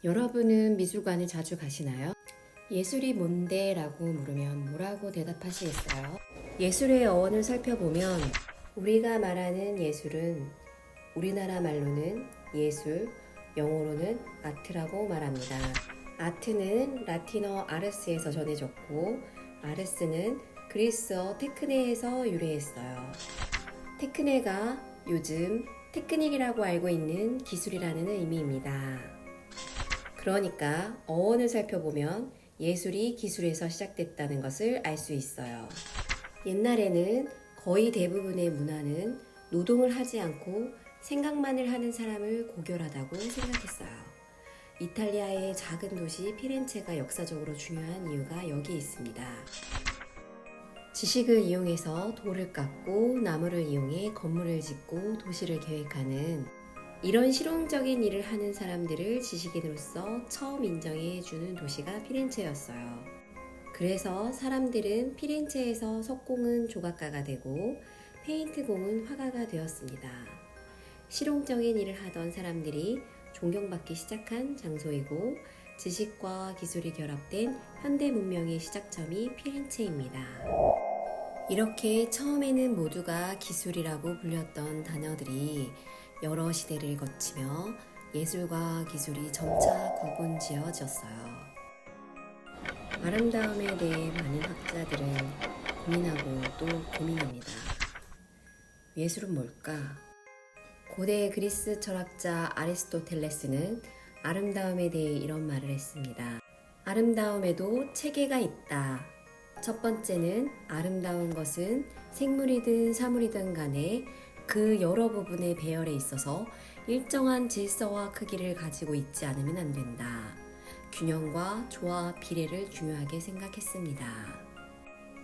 여러분은 미술관에 자주 가시나요? 예술이 뭔데? 라고 물으면 뭐라고 대답하시겠어요? 예술의 어원을 살펴보면 우리가 말하는 예술은 우리나라 말로는 예술, 영어로는 아트라고 말합니다. 아트는 라틴어 아르스에서 전해졌고 아르스는 그리스어 테크네에서 유래했어요. 테크네가 요즘 테크닉이라고 알고 있는 기술이라는 의미입니다. 그러니까 어원을 살펴보면 예술이 기술에서 시작됐다는 것을 알 수 있어요. 옛날에는 거의 대부분의 문화는 노동을 하지 않고 생각만을 하는 사람을 고결하다고 생각했어요. 이탈리아의 작은 도시 피렌체가 역사적으로 중요한 이유가 여기 있습니다. 지식을 이용해서 돌을 깎고 나무를 이용해 건물을 짓고 도시를 계획하는 이런 실용적인 일을 하는 사람들을 지식인으로서 처음 인정해주는 도시가 피렌체였어요. 그래서 사람들은 피렌체에서 석공은 조각가가 되고 페인트공은 화가가 되었습니다. 실용적인 일을 하던 사람들이 존경받기 시작한 장소이고 지식과 기술이 결합된 현대 문명의 시작점이 피렌체입니다. 이렇게 처음에는 모두가 기술이라고 불렸던 단어들이 여러 시대를 거치며 예술과 기술이 점차 구분지어졌어요. 아름다움에 대해 많은 학자들은 고민하고 또 고민합니다. 예술은 뭘까? 고대 그리스 철학자 아리스토텔레스는 아름다움에 대해 이런 말을 했습니다. 아름다움에도 체계가 있다. 첫 번째는 아름다운 것은 생물이든 사물이든 간에 그 여러 부분의 배열에 있어서 일정한 질서와 크기를 가지고 있지 않으면 안 된다. 균형과 조화, 비례를 중요하게 생각했습니다.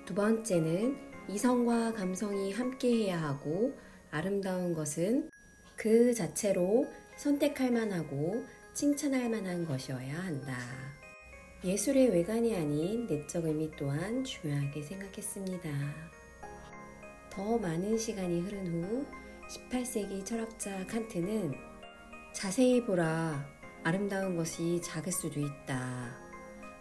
두 번째는 이성과 감성이 함께해야 하고 아름다운 것은 그 자체로 선택할 만하고 칭찬할 만한 것이어야 한다. 예술의 외관이 아닌 내적 의미 또한 중요하게 생각했습니다. 더 많은 시간이 흐른 후 18세기 철학자 칸트는 자세히 보라, 아름다운 것이 작을 수도 있다.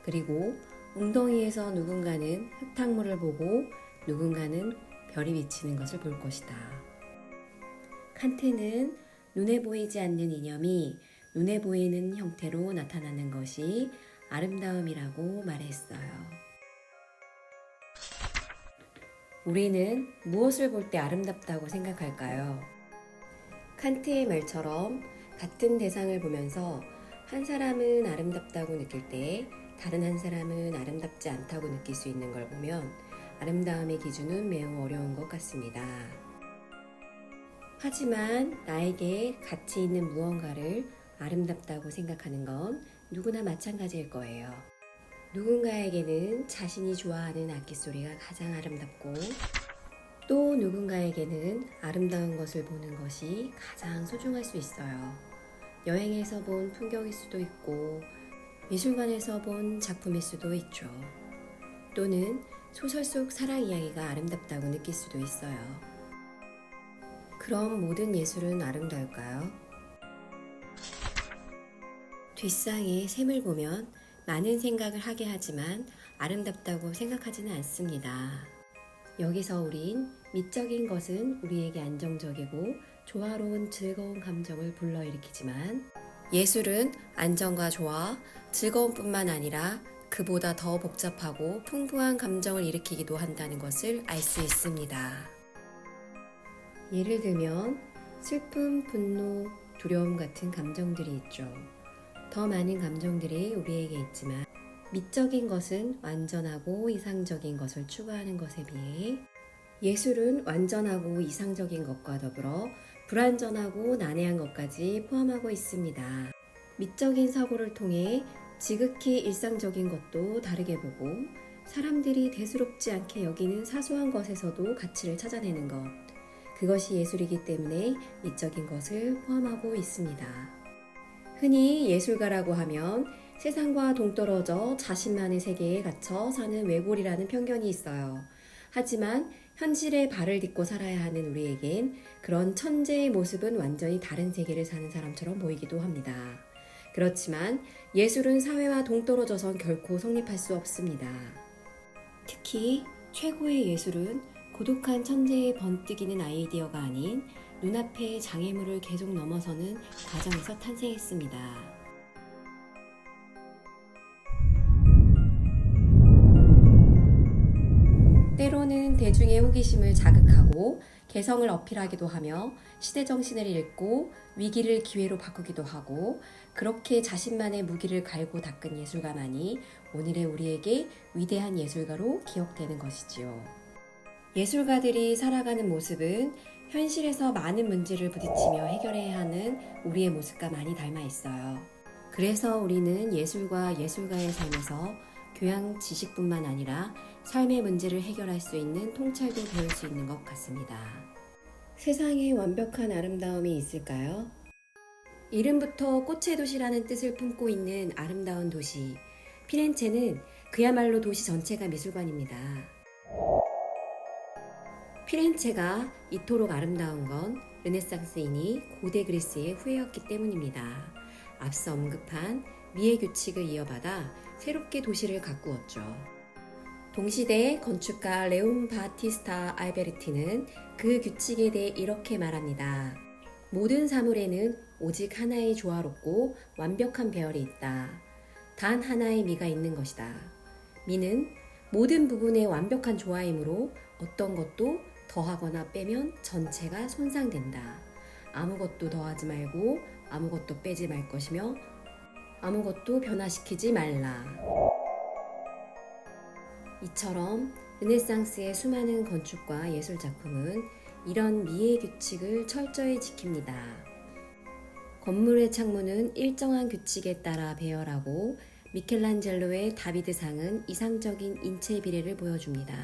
그리고 웅덩이에서 누군가는 흙탕물을 보고 누군가는 별이 비치는 것을 볼 것이다. 칸트는 눈에 보이지 않는 이념이 눈에 보이는 형태로 나타나는 것이 아름다움이라고 말했어요. 우리는 무엇을 볼 때 아름답다고 생각할까요? 칸트의 말처럼 같은 대상을 보면서 한 사람은 아름답다고 느낄 때 다른 한 사람은 아름답지 않다고 느낄 수 있는 걸 보면 아름다움의 기준은 매우 어려운 것 같습니다. 하지만 나에게 가치 있는 무언가를 아름답다고 생각하는 건 누구나 마찬가지일 거예요. 누군가에게는 자신이 좋아하는 악기 소리가 가장 아름답고 또 누군가에게는 아름다운 것을 보는 것이 가장 소중할 수 있어요. 여행에서 본 풍경일 수도 있고 미술관에서 본 작품일 수도 있죠. 또는 소설 속 사랑 이야기가 아름답다고 느낄 수도 있어요. 그럼 모든 예술은 아름다울까요? 뒷상의 샘을 보면 많은 생각을 하게 하지만 아름답다고 생각하지는 않습니다. 여기서 우린 미적인 것은 우리에게 안정적이고 조화로운 즐거운 감정을 불러일으키지만 예술은 안정과 조화, 즐거움뿐만 아니라 그보다 더 복잡하고 풍부한 감정을 일으키기도 한다는 것을 알 수 있습니다. 예를 들면 슬픔, 분노, 두려움 같은 감정들이 있죠. 더 많은 감정들이 우리에게 있지만 미적인 것은 완전하고 이상적인 것을 추구하는 것에 비해 예술은 완전하고 이상적인 것과 더불어 불완전하고 난해한 것까지 포함하고 있습니다. 미적인 사고를 통해 지극히 일상적인 것도 다르게 보고 사람들이 대수롭지 않게 여기는 사소한 것에서도 가치를 찾아내는 것, 그것이 예술이기 때문에 미적인 것을 포함하고 있습니다. 흔히 예술가라고 하면 세상과 동떨어져 자신만의 세계에 갇혀 사는 외골이라는 편견이 있어요. 하지만 현실에 발을 딛고 살아야 하는 우리에겐 그런 천재의 모습은 완전히 다른 세계를 사는 사람처럼 보이기도 합니다. 그렇지만 예술은 사회와 동떨어져선 결코 성립할 수 없습니다. 특히 최고의 예술은 고독한 천재의 번뜩이는 아이디어가 아닌 눈앞의 장애물을 계속 넘어서는 과정에서 탄생했습니다. 때로는 대중의 호기심을 자극하고 개성을 어필하기도 하며 시대 정신을 읽고 위기를 기회로 바꾸기도 하고 그렇게 자신만의 무기를 갈고 닦은 예술가만이 오늘의 우리에게 위대한 예술가로 기억되는 것이지요. 예술가들이 살아가는 모습은 현실에서 많은 문제를 부딪히며 해결해야 하는 우리의 모습과 많이 닮아 있어요. 그래서 우리는 예술과 예술가의 삶에서 교양 지식뿐만 아니라 삶의 문제를 해결할 수 있는 통찰도 배울 수 있는 것 같습니다. 세상에 완벽한 아름다움이 있을까요? 이름부터 꽃의 도시라는 뜻을 품고 있는 아름다운 도시, 피렌체는 그야말로 도시 전체가 미술관입니다. 피렌체가 이토록 아름다운 건 르네상스인이 고대 그리스의 후예였기 때문입니다. 앞서 언급한 미의 규칙을 이어받아 새롭게 도시를 가꾸었죠. 동시대 건축가 레온 바티스타 알베르티는 그 규칙에 대해 이렇게 말합니다. 모든 사물에는 오직 하나의 조화롭고 완벽한 배열이 있다. 단 하나의 미가 있는 것이다. 미는 모든 부분의 완벽한 조화이므로 어떤 것도 더하거나 빼면 전체가 손상된다. 아무것도 더하지 말고 아무것도 빼지 말 것이며 아무것도 변화시키지 말라. 이처럼 르네상스의 수많은 건축과 예술 작품은 이런 미의 규칙을 철저히 지킵니다. 건물의 창문은 일정한 규칙에 따라 배열하고 미켈란젤로의 다비드상은 이상적인 인체 비례를 보여줍니다.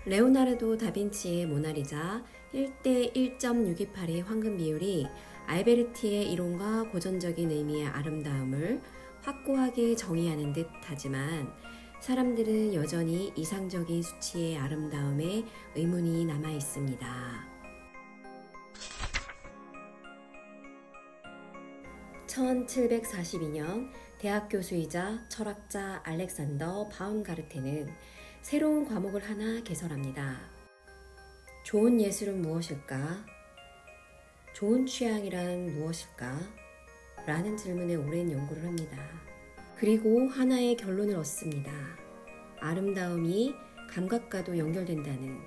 레오나르도 다빈치의 모나리자 1대 1.628의 황금 비율이 알베르티의 이론과 고전적인 의미의 아름다움을 확고하게 정의하는 듯 하지만 사람들은 여전히 이상적인 수치의 아름다움에 의문이 남아 있습니다. 1742년 대학 교수이자 철학자 알렉산더 바움가르테는 새로운 과목을 하나 개설합니다. 좋은 예술은 무엇일까? 좋은 취향이란 무엇일까? 라는 질문에 오랜 연구를 합니다. 그리고 하나의 결론을 얻습니다. 아름다움이 감각과도 연결된다는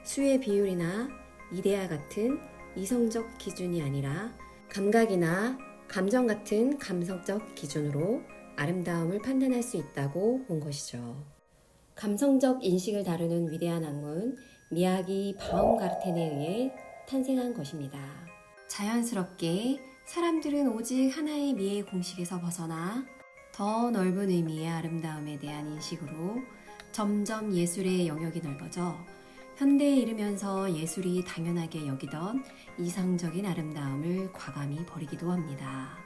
수의 비율이나 이데아 같은 이성적 기준이 아니라 감각이나 감정 같은 감성적 기준으로 아름다움을 판단할 수 있다고 본 것이죠. 감성적 인식을 다루는 위대한 학문 미야기 바움가르텐에 의해 탄생한 것입니다. 자연스럽게 사람들은 오직 하나의 미의 공식에서 벗어나 더 넓은 의미의 아름다움에 대한 인식으로 점점 예술의 영역이 넓어져 현대에 이르면서 예술이 당연하게 여기던 이상적인 아름다움을 과감히 버리기도 합니다.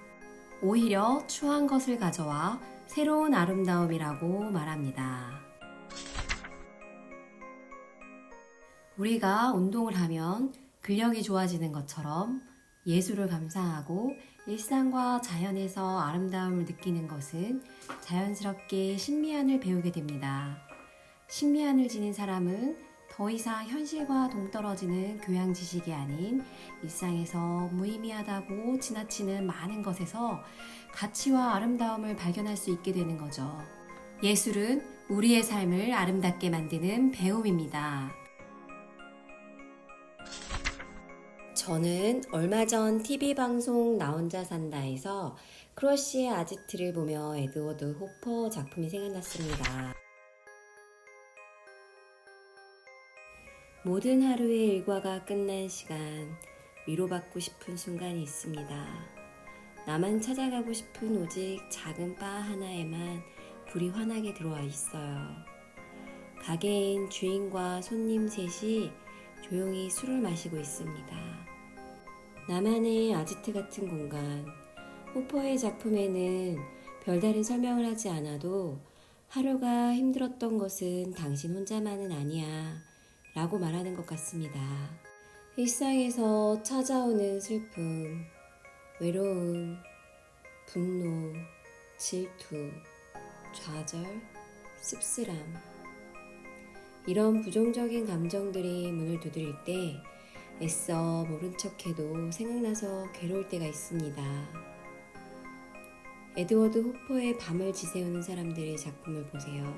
오히려 추한 것을 가져와 새로운 아름다움이라고 말합니다. 우리가 운동을 하면 근력이 좋아지는 것처럼 예술을 감상하고 일상과 자연에서 아름다움을 느끼는 것은 자연스럽게 심미안을 배우게 됩니다. 심미안을 지닌 사람은 더 이상 현실과 동떨어지는 교양 지식이 아닌 일상에서 무의미하다고 지나치는 많은 것에서 가치와 아름다움을 발견할 수 있게 되는 거죠. 예술은 우리의 삶을 아름답게 만드는 배움입니다. 저는 얼마 전 TV 방송 나 혼자 산다에서 크러쉬의 아지트를 보며 에드워드 호퍼 작품이 생각났습니다. 모든 하루의 일과가 끝난 시간, 위로받고 싶은 순간이 있습니다. 나만 찾아가고 싶은 오직 작은 바 하나에만 불이 환하게 들어와 있어요. 가게인 주인과 손님 셋이 조용히 술을 마시고 있습니다. 나만의 아지트 같은 공간. 호퍼의 작품에는 별다른 설명을 하지 않아도 하루가 힘들었던 것은 당신 혼자만은 아니야 라고 말하는 것 같습니다. 일상에서 찾아오는 슬픔, 외로움, 분노, 질투, 좌절, 씁쓸함. 이런 부정적인 감정들이 문을 두드릴 때 애써 모른 척해도 생각나서 괴로울 때가 있습니다. 에드워드 호퍼의 밤을 지새우는 사람들의 작품을 보세요.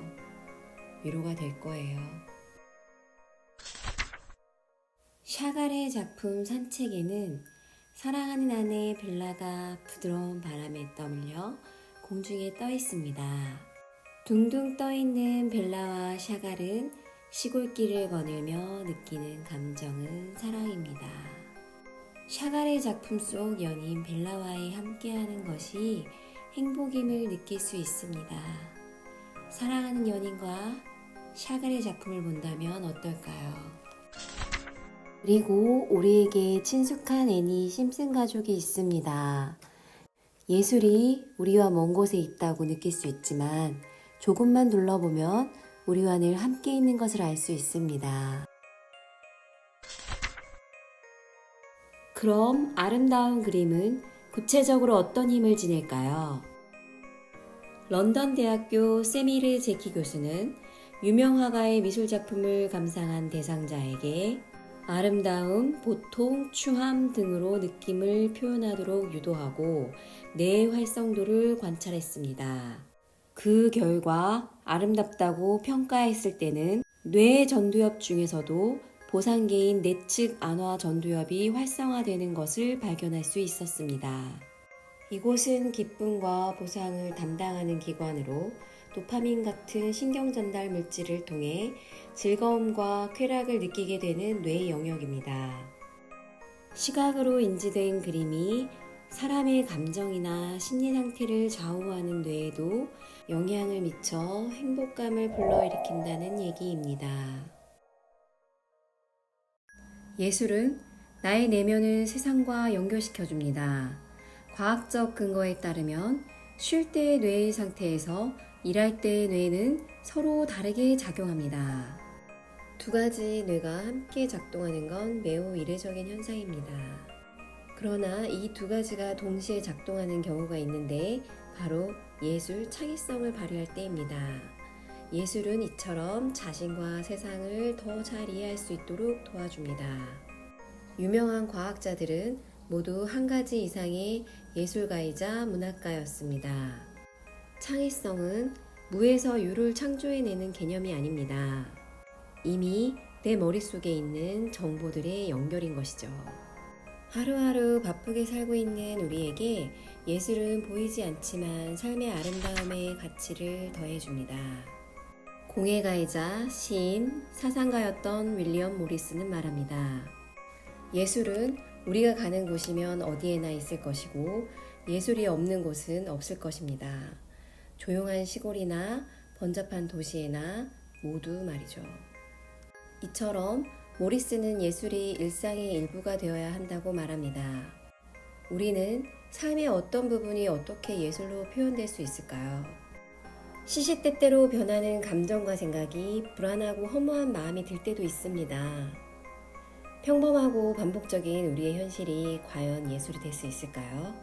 위로가 될 거예요. 샤갈의 작품 산책에는 사랑하는 아내 벨라가 부드러운 바람에 떠밀려 공중에 떠 있습니다. 둥둥 떠 있는 벨라와 샤갈은 시골길을 거닐며 느끼는 감정은 사랑입니다. 샤갈의 작품 속 연인 벨라와의 함께하는 것이 행복임을 느낄 수 있습니다. 사랑하는 연인과 샤갈의 작품을 본다면 어떨까요? 그리고 우리에게 친숙한 애니 심슨 가족이 있습니다. 예술이 우리와 먼 곳에 있다고 느낄 수 있지만 조금만 둘러보면 우리와 늘 함께 있는 것을 알 수 있습니다. 그럼 아름다운 그림은 구체적으로 어떤 힘을 지닐까요? 런던 대학교 세미르 제키 교수는 유명 화가의 미술작품을 감상한 대상자에게 아름다움, 보통, 추함 등으로 느낌을 표현하도록 유도하고 뇌의 활성도를 관찰했습니다. 그 결과 아름답다고 평가했을 때는 뇌 전두엽 중에서도 보상계인 내측 안화 전두엽이 활성화되는 것을 발견할 수 있었습니다. 이곳은 기쁨과 보상을 담당하는 기관으로 도파민 같은 신경전달 물질을 통해 즐거움과 쾌락을 느끼게 되는 뇌 영역입니다. 시각으로 인지된 그림이 사람의 감정이나 심리 상태를 좌우하는 뇌에도 영향을 미쳐 행복감을 불러일으킨다는 얘기입니다. 예술은 나의 내면을 세상과 연결시켜줍니다. 과학적 근거에 따르면 쉴 때의 뇌의 상태에서 일할 때의 뇌는 서로 다르게 작용합니다. 두 가지 뇌가 함께 작동하는 건 매우 이례적인 현상입니다. 그러나 이 두 가지가 동시에 작동하는 경우가 있는데 바로 예술 창의성을 발휘할 때입니다. 예술은 이처럼 자신과 세상을 더 잘 이해할 수 있도록 도와줍니다. 유명한 과학자들은 모두 한 가지 이상의 예술가이자 문학가였습니다. 창의성은 무에서 유를 창조해내는 개념이 아닙니다. 이미 내 머릿속에 있는 정보들의 연결인 것이죠. 하루하루 바쁘게 살고 있는 우리에게 예술은 보이지 않지만 삶의 아름다움의 가치를 더해줍니다. 공예가이자 시인, 사상가였던 윌리엄 모리스는 말합니다. 예술은 우리가 가는 곳이면 어디에나 있을 것이고 예술이 없는 곳은 없을 것입니다. 조용한 시골이나 번잡한 도시에나 모두 말이죠. 이처럼 모리스는 예술이 일상의 일부가 되어야 한다고 말합니다. 우리는 삶의 어떤 부분이 어떻게 예술로 표현될 수 있을까요? 시시때때로 변하는 감정과 생각이 불안하고 허무한 마음이 들 때도 있습니다. 평범하고 반복적인 우리의 현실이 과연 예술이 될 수 있을까요?